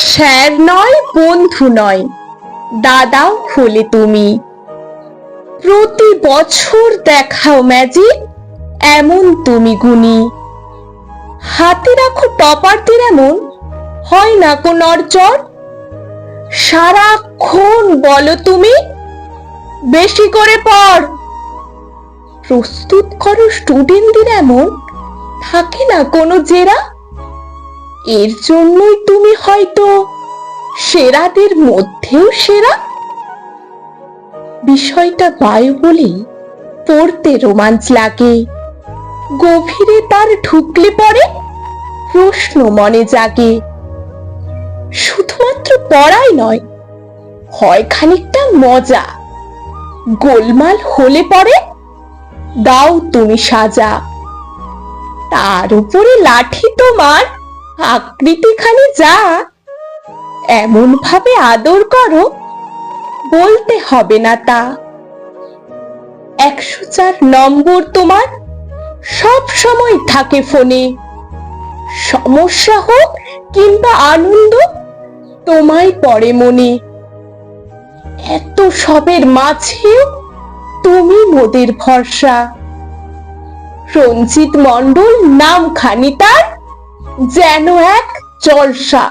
Sir নয়, বন্ধু নয়, দাদাও হলে তুমি। প্রতি বছর দেখাও ম্যাজিক, এমন তুমি গুণী। হাতে রাখো টপারদের এমন, হয় না কোন নড়চড়। সারাক্ষণ বলো তুমি, বেশি করে পড়। প্রস্তুত করো স্টুডেন্টদের এমন, থাকে না কোনো জেরা। এর জন্যই তুমি হয়তো সেরাদের মধ্যেও সেরা। বিষয়টা বায়ু বলেই পড়তে রোমাঞ্চ লাগে, গভীরে তার ঢুকলে পরে প্রশ্ন মনে জাগে। শুধুমাত্র পড়াই নয়, হয় খানিকটা মজা। গোলমাল হলে পরে দাও তুমি সাজা। তার উপরে লাঠি তোমার আকৃতিখানি যা, এমন ভাবে আদর করো, বলতে হবে না তা। 104 নম্বর তোমার সব সময় থাকে ফোনে। সমস্যা হোক কিংবা আনন্দ, তোমায় পড়ে মনে। এত সবের মাঝেও তুমি মোদের ভরসা। রঞ্জিত মণ্ডল নামখানি তার, যেন এক জলসা।